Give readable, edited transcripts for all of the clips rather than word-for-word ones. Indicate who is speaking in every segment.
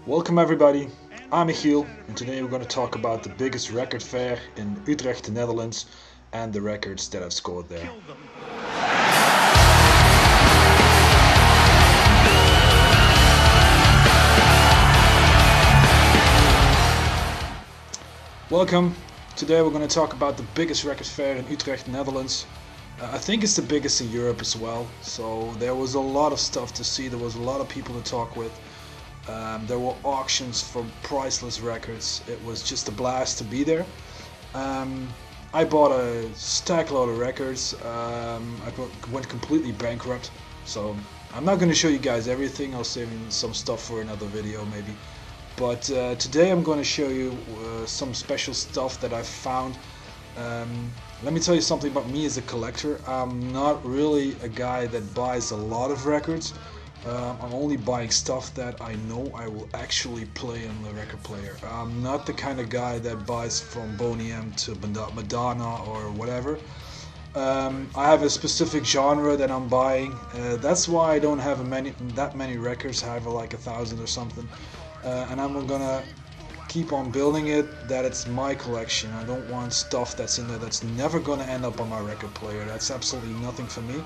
Speaker 1: Welcome everybody, I'm Michiel and today we're going to talk about the biggest record fair in Utrecht, the Netherlands, and the records that I've scored there. Welcome, today we're going to talk about the biggest record fair in Utrecht, Netherlands. I think it's the biggest in Europe as well, so there was a lot of stuff to see, there was a lot of people to talk with. There were auctions for priceless records. It was just a blast to be there. I bought a stack load of records. I went completely bankrupt, so I'm not going to show you guys everything. I'll save some stuff for another video maybe. But today I'm going to show you some special stuff that I found. Let me tell you something about me as a collector. I'm not really a guy that buys a lot of records. I'm only buying stuff that I know I will actually play on the record player. I'm not the kind of guy that buys from Boney M to Madonna or whatever. I have a specific genre that I'm buying. That's why I don't have that many records. I have like 1,000 or something. And I'm gonna keep on building it, that it's my collection. I don't want stuff that's in there that's never gonna end up on my record player. That's absolutely nothing for me.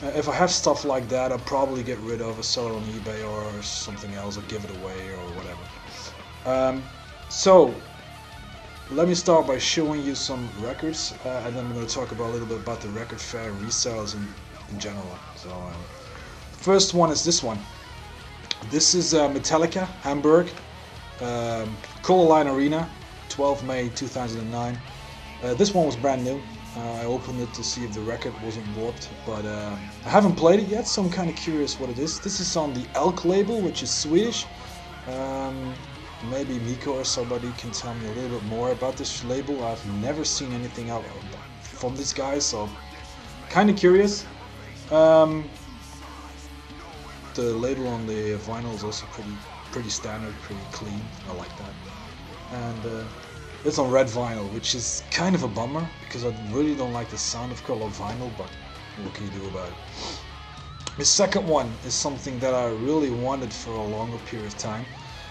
Speaker 1: If I have stuff like that, I'll probably get rid of, or sell it on eBay or something else, or give it away or whatever. So let me start by showing you some records, and then I'm going to talk about a little bit about the record fair resales in general. So the first one is this one. This is Metallica, Hamburg, Color Line Arena, 12 May 2009. This one was brand new. I opened it to see if the record wasn't warped, but I haven't played it yet, so I'm kind of curious what it is. This is on the Elk label, which is Swedish. Maybe Miko or somebody can tell me a little bit more about this label. I've never seen anything out from these guys, so kind of curious. The label on the vinyl is also pretty standard, pretty clean. I like that. And it's on red vinyl, which is kind of a bummer because I really don't like the sound of colored vinyl, but what can you do about it? The second one is something that I really wanted for a longer period of time,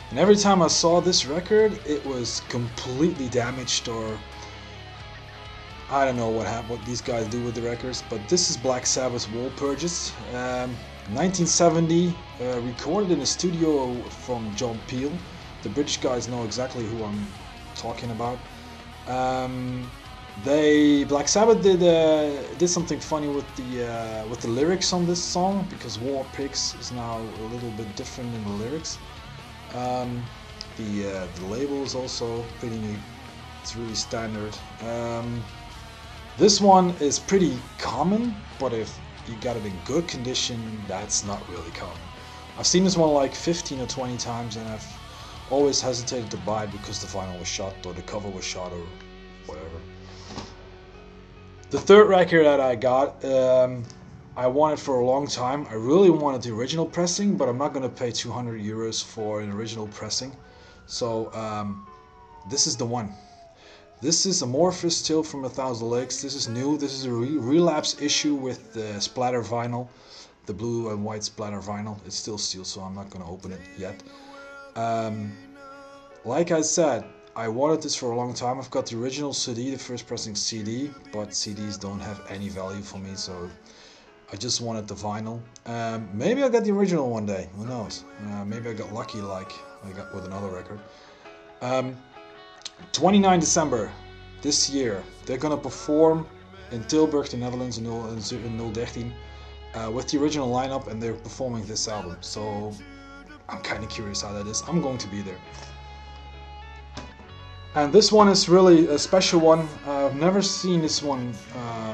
Speaker 1: and every time I saw this record it was completely damaged, or I don't know what these guys do with the records. But this is Black Sabbath's Wall Purges, 1970, recorded in a studio from John Peel. The British guys know exactly who I'm talking about. Black Sabbath did something funny with the lyrics on this song, because War Pigs is now a little bit different in the lyrics. The label is also pretty neat. It's really standard. This one is pretty common, but if you got it in good condition, that's not really common. I've seen this one like 15 or 20 times, and I've always hesitated to buy it because the vinyl was shot or the cover was shot or whatever. The third record that I got, I wanted for a long time. I really wanted the original pressing, but I'm not going to pay 200 euros for an original pressing. So this is the one. This is Amorphous Tale from 1,000 Lakes. This is new. This is a relapse issue with the splatter vinyl, the blue and white splatter vinyl. It's still sealed, so I'm not going to open it yet. Like I said, I wanted this for a long time. I've got the original CD, the first pressing CD, but CDs don't have any value for me, so I just wanted the vinyl. Maybe I'll get the original one day, who knows. Maybe I got lucky like I got with another record. 29 December this year, they're gonna perform in Tilburg, the Netherlands, in 013, with the original lineup, and they're performing this album. So I'm kind of curious how that is. I'm going to be there. And this one is really a special one. I've never seen this one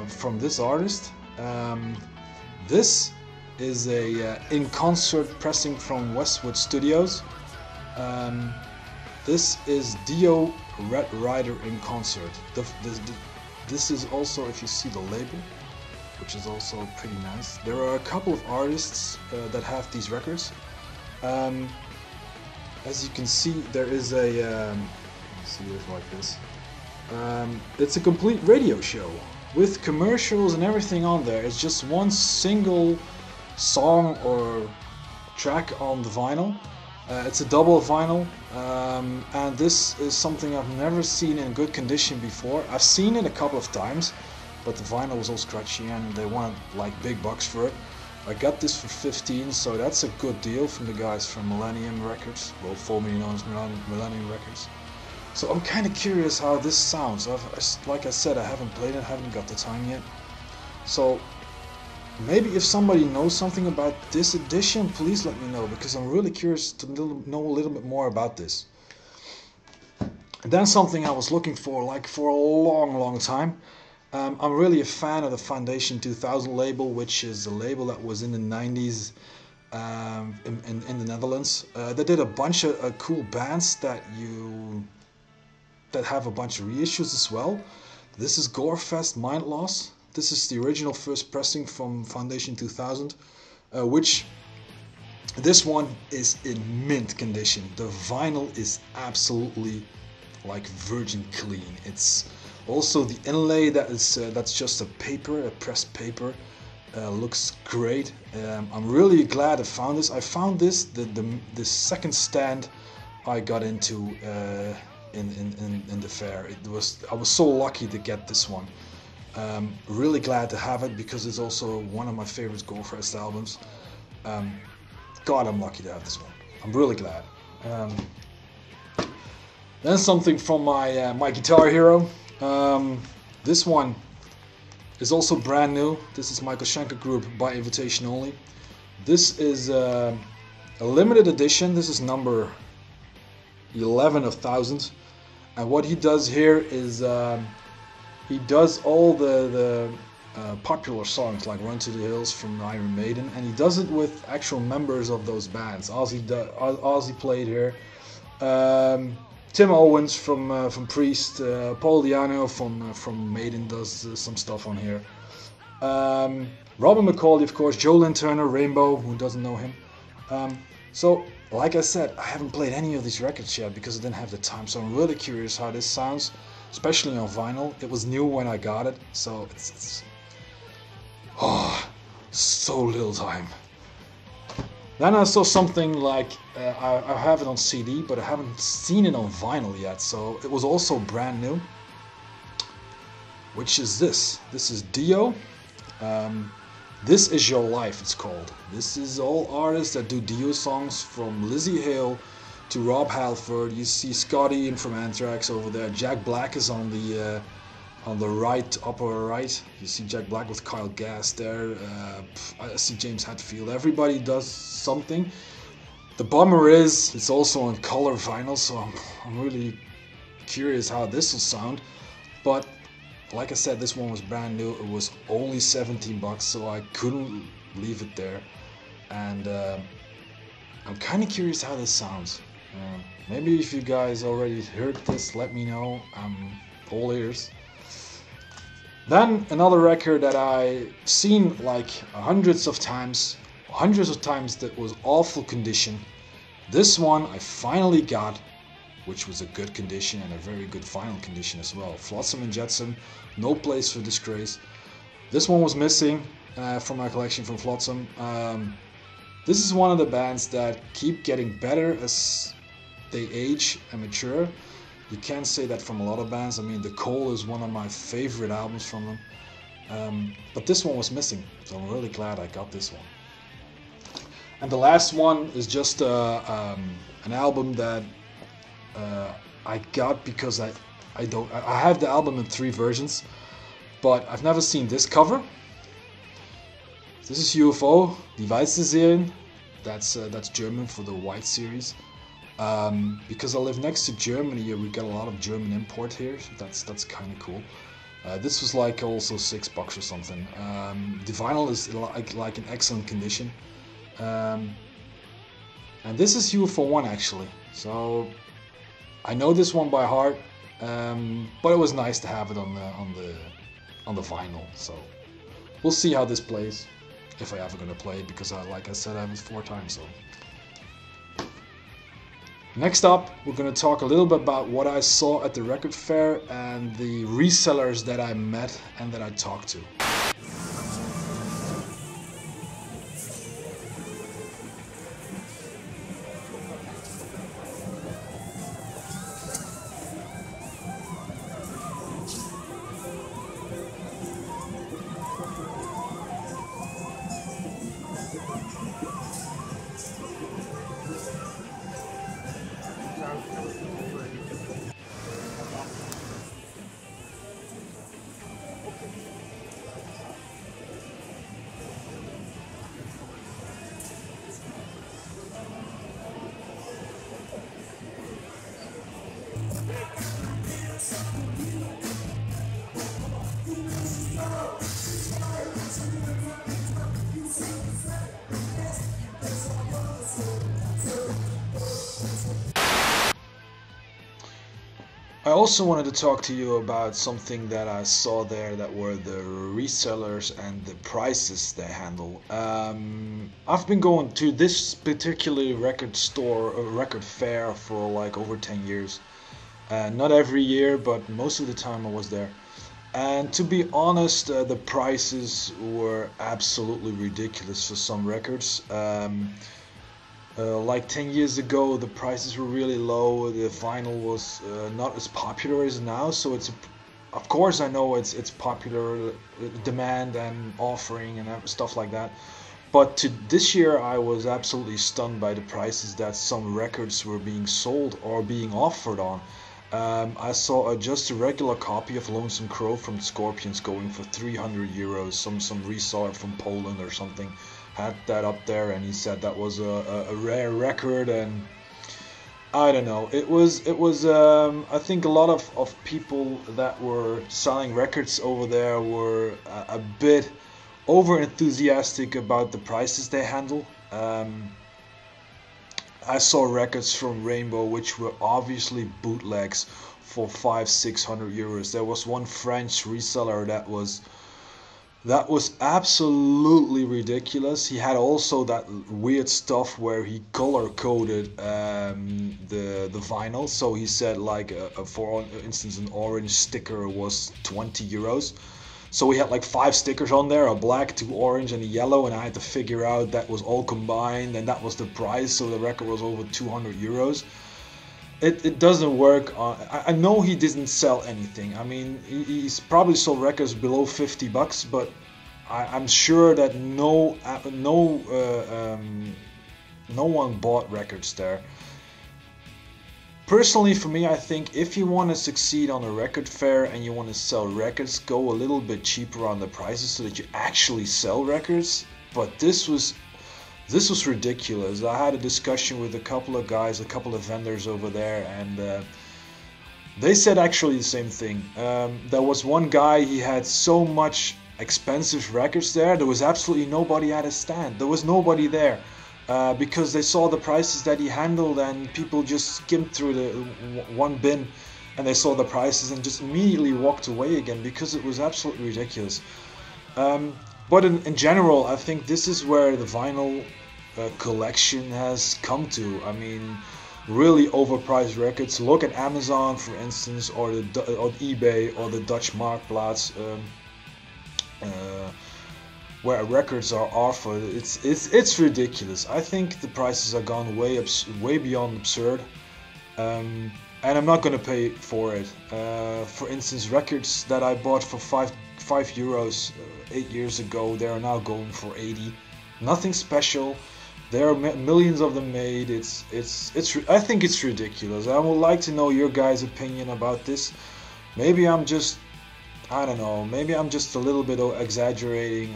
Speaker 1: from this artist. This is a in-concert pressing from Westwood Studios. This is Dio Red Rider in concert. This is also, if you see the label, which is also pretty nice. There are a couple of artists that have these records. As you can see, there is a see it like this. It's a complete radio show with commercials and everything on there. It's just one single song or track on the vinyl, It's a double vinyl, and this is something I've never seen in good condition before. I've seen it a couple of times, but the vinyl was all scratchy and they wanted like big bucks for it. I got this for 15, so that's a good deal from the guys from Millennium Records, well, formerly known as Millennium Records. So I'm kind of curious how this sounds. Like I said, I haven't played it, haven't got the time yet. So maybe if somebody knows something about this edition, please let me know, because I'm really curious to know a little bit more about this. And then something I was looking for like for a long time. I'm really a fan of the Foundation 2000 label, which is a label that was in the 90s in the Netherlands. They did a bunch of cool bands that have a bunch of reissues as well. This is Gorefest Mind Loss. This is the original first pressing from Foundation 2000, which this one is in mint condition. The vinyl is absolutely like virgin clean. It's also the inlay that's just a paper, a pressed paper, looks great. I'm really glad I found this. I found this the second stand I got into in the fair. I was so lucky to get this one. Really glad to have it because it's also one of my favorite Gorefest albums. God, I'm lucky to have this one. I'm really glad. Then something from my Guitar Hero. This one is also brand new. This is Michael Schenker Group by invitation only. This is a limited edition. This is number 11 of 1000. And what he does here is he does all the popular songs like Run to the Hills from Iron Maiden, and he does it with actual members of those bands. Ozzy played here. Tim Owens from Priest, Paul Di'Anno from Maiden does some stuff on here. Robin McAuley, of course, Joe Lynn Turner, Rainbow, who doesn't know him. So, like I said, I haven't played any of these records yet because I didn't have the time. So I'm really curious how this sounds, especially on vinyl. It was new when I got it, so it's so little time. Then I saw something like, I have it on CD, but I haven't seen it on vinyl yet, so it was also brand new, which is this. This is Dio. This Is Your Life, it's called. This is all artists that do Dio songs, from Lizzie Hale to Rob Halford. You see Scotty in from Anthrax over there. Jack Black is on the right, upper right. You see Jack Black with Kyle Gass there. I see James Hetfield. Everybody does something. The bummer is it's also on color vinyl, so I'm really curious how this will sound. But like I said, this one was brand new. It was only 17 bucks, so I couldn't leave it there. And I'm kind of curious how this sounds. Maybe if you guys already heard this, let me know. I'm all ears. Then another record that I seen like hundreds of times that was awful condition. This one I finally got, which was a good condition and a very good final condition as well. Flotsam and Jetsam, No Place for Disgrace. This one was missing from my collection from Flotsam. This is one of the bands that keep getting better as they age and mature. You can't say that from a lot of bands. I mean, The Cole is one of my favorite albums from them. But this one was missing, so I'm really glad I got this one. And the last one is just an album that I got because I have the album in 3 versions, but I've never seen this cover. This is UFO, Die Weiße Serien. That's German for the White series. Because I live next to Germany, we got a lot of German import here. So that's kind of cool. This was like also $6 or something. The vinyl is like in excellent condition. And this is UFO 1 actually. So I know this one by heart, but it was nice to have it on the vinyl. So we'll see how this plays, if I ever gonna play it, because like I said, I have it 4 times. So next up, we're gonna talk a little bit about what I saw at the record fair and the resellers that I met and that I talked to. I also wanted to talk to you about something that I saw there, that were the resellers and the prices they handle. I've been going to this particular record store, record fair, for like over 10 years. Not every year, but most of the time I was there. And to be honest, the prices were absolutely ridiculous for some records. Like 10 years ago, the prices were really low. The vinyl was not as popular as now, so of course I know it's popular, demand and offering and stuff like that. But this year, I was absolutely stunned by the prices that some records were being sold or being offered on. I saw just a regular copy of Lonesome Crow from Scorpions going for 300 euros. Some reseller from Poland or something had that up there, and he said that was a rare record. And I don't know, it was I think a lot of people that were selling records over there were a bit over enthusiastic about the prices they handle. I saw records from Rainbow which were obviously bootlegs for 500-600 euros. There was one French reseller that was absolutely ridiculous. He had also that weird stuff where he color coded the vinyl. So he said, like, for instance, an orange sticker was 20 euros. So we had like 5 stickers on there, a black, 2 orange, and a yellow, and I had to figure out that was all combined, and that was the price. So the record was over 200 euros. It doesn't work. I know he didn't sell anything. I mean, he's probably sold records below 50 bucks, but I'm sure that no one bought records there. Personally, for me, I think if you want to succeed on a record fair and you want to sell records, go a little bit cheaper on the prices so that you actually sell records. But this was ridiculous. I had a discussion with a couple of guys, a couple of vendors over there, and they said actually the same thing. There was one guy, he had so much expensive records there, there was absolutely nobody at his stand. There was nobody there. Because they saw the prices that he handled, and people just skimmed through the one bin and they saw the prices and just immediately walked away again because it was absolutely ridiculous. But in general, I think this is where the vinyl collection has come to. I mean, really overpriced records. Look at Amazon, for instance, or eBay, or the Dutch Marktplaats. Where records are offered, it's ridiculous. I think the prices are gone way beyond absurd, and I'm not gonna pay for it. For instance, records that I bought for 5 euros 8 years ago, they are now going for 80. Nothing special. There are millions of them made. I think it's ridiculous. I would like to know your guys' opinion about this. Maybe I don't know, maybe I'm just a little bit exaggerating,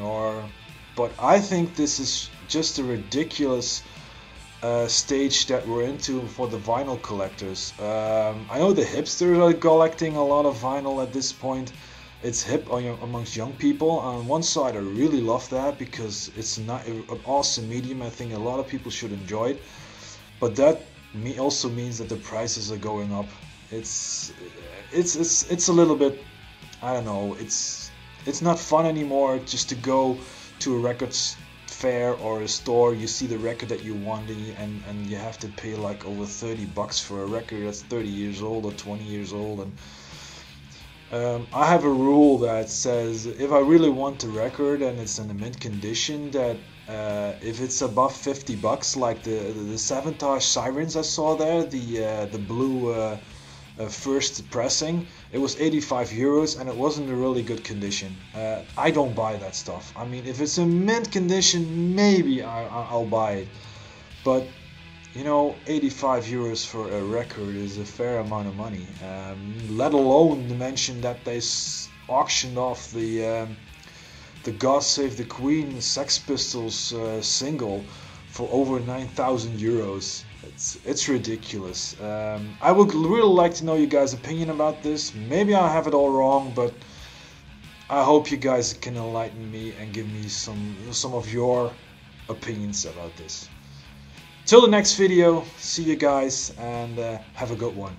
Speaker 1: but I think this is just a ridiculous stage that we're into for the vinyl collectors. I know the hipsters are collecting a lot of vinyl at this point. It's hip amongst young people. On one side, I really love that because it's not an awesome medium. I think a lot of people should enjoy it, but that also means that the prices are going up. It's a little bit, I don't know, it's not fun anymore just to go to a records fair or a store. You see the record that you want, and you have to pay like over 30 bucks for a record that's 30 years old or 20 years old. And I have a rule that says if I really want a record and it's in a mint condition, that if it's above 50 bucks, like the Sabotage Sirens I saw there, the blue first pressing, it was 85 euros and it wasn't a really good condition. I don't buy that stuff. I mean, if it's in mint condition, maybe I'll buy it, but you know, 85 euros for a record is a fair amount of money. Let alone mention that they auctioned off the God Save the Queen Sex Pistols single for over 9,000 euros. It's ridiculous. I would really like to know you guys' opinion about this. Maybe I have it all wrong, but I hope you guys can enlighten me and give me some of your opinions about this. Till the next video, see you guys, and have a good one.